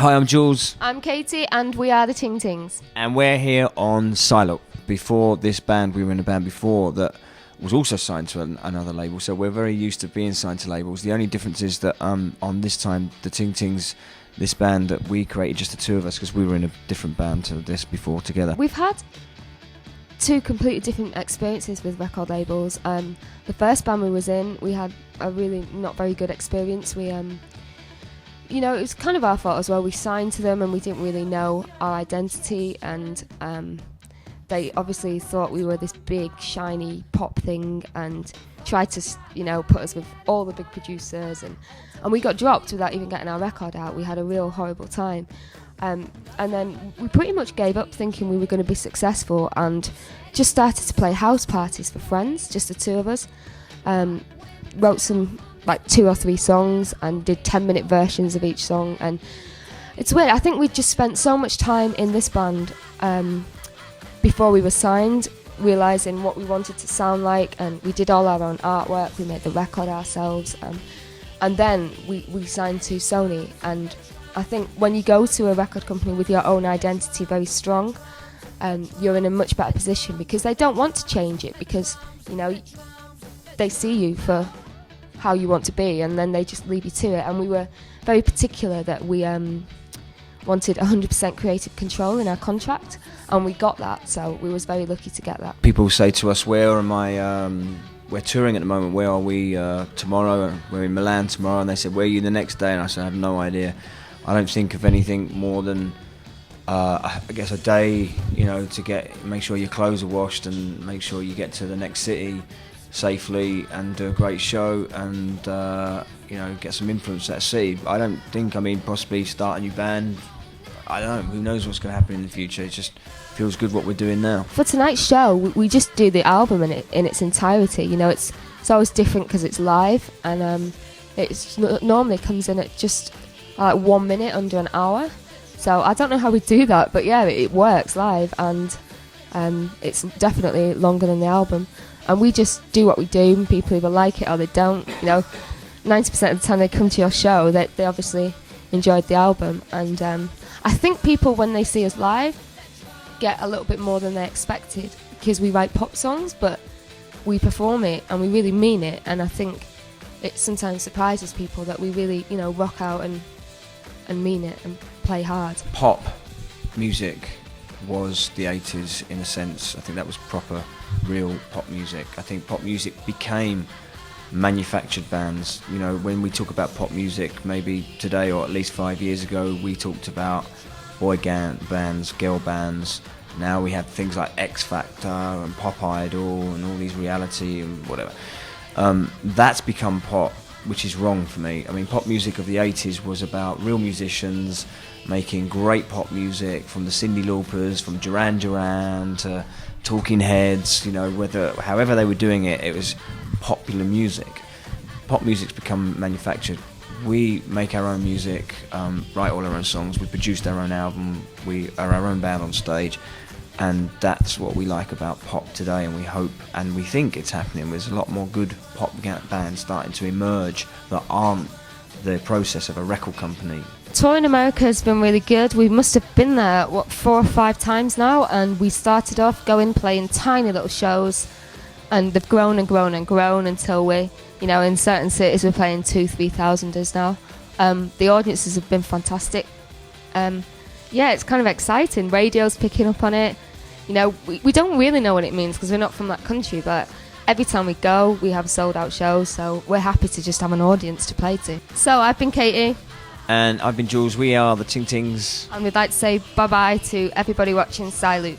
Hi, I'm Jules. I'm Katie, and we are the Ting Tings. And we're here on Psylocke. Before this band, we were in a band before that was also signed to another label, so we're very used to being signed to labels. The only difference is that on this time, the Ting Tings, this band that we created, just the two of us, because we were in a different band to this before together. We've had two completely different experiences with record labels. The first band we was in, we had a really not very good experience. We it was kind of our fault as well. We signed to them and we didn't really know our identity, and they obviously thought we were this big shiny pop thing and tried to put us with all the big producers, and we got dropped without even getting our record out. We had a real horrible time, and then we pretty much gave up thinking we were going to be successful and just started to play house parties for friends, just the two of us. Wrote some like 2 or 3 songs and did 10-minute versions of each song, and it's weird. I think we just spent so much time in this band before we were signed, realising what we wanted to sound like, and we did all our own artwork. We made the record ourselves, and then we signed to Sony. And I think when you go to a record company with your own identity very strong, you're in a much better position, because they don't want to change it, because they see you for how you want to be, and then they just leave you to it. And we were very particular that we wanted 100% creative control in our contract, and we got that, so we was very lucky to get that. People say to us, where am I, we're touring at the moment, where are we tomorrow? We're in Milan tomorrow, and they said, where are you the next day? And I said, I have no idea. I don't think of anything more than I guess a day, to make sure your clothes are washed and make sure you get to the next city safely and do a great show and get some influence at sea. I don't think, possibly start a new band. I don't know, who knows what's going to happen in the future. It just feels good what we're doing now. For tonight's show, we just do the album in its entirety. It's always different because it's live, and it normally comes in at just 1 minute, under an hour. So I don't know how we do that, but yeah, it works live, and it's definitely longer than the album. And we just do what we do, and people either like it or they don't. 90% of the time they come to your show, they obviously enjoyed the album. And I think people, when they see us live, get a little bit more than they expected, because we write pop songs, but we perform it and we really mean it. And I think it sometimes surprises people that we really, rock out and mean it and play hard. Pop music was the 80s in a sense. I think that was proper, real pop music. I think pop music became manufactured bands. When we talk about pop music, maybe today or at least 5 years ago, we talked about boy bands, girl bands. Now we have things like X Factor and Pop Idol and all these reality and whatever. That's become pop, which is wrong for me. Pop music of the 80s was about real musicians making great pop music, from the Cyndi Laupers, from Duran Duran to Talking Heads, however they were doing it, it was popular music. Pop music's become manufactured. We make our own music, write all our own songs, we produced our own album, we are our own band on stage, and that's what we like about pop today, and we hope and we think it's happening. There's a lot more good pop bands starting to emerge that aren't the process of a record company. Touring America has been really good. We must have been there 4 or 5 times now, and we started off playing tiny little shows, and they've grown and grown and grown until we, in certain cities we're playing 2,000-3,000ers now. The audiences have been fantastic. It's kind of exciting. Radio's picking up on it. We don't really know what it means because we're not from that country, but every time we go, we have sold out shows, so we're happy to just have an audience to play to. So I've been Katie. And I've been Jules. We are the Ting Tings. And we'd like to say bye-bye to everybody watching Psylocke.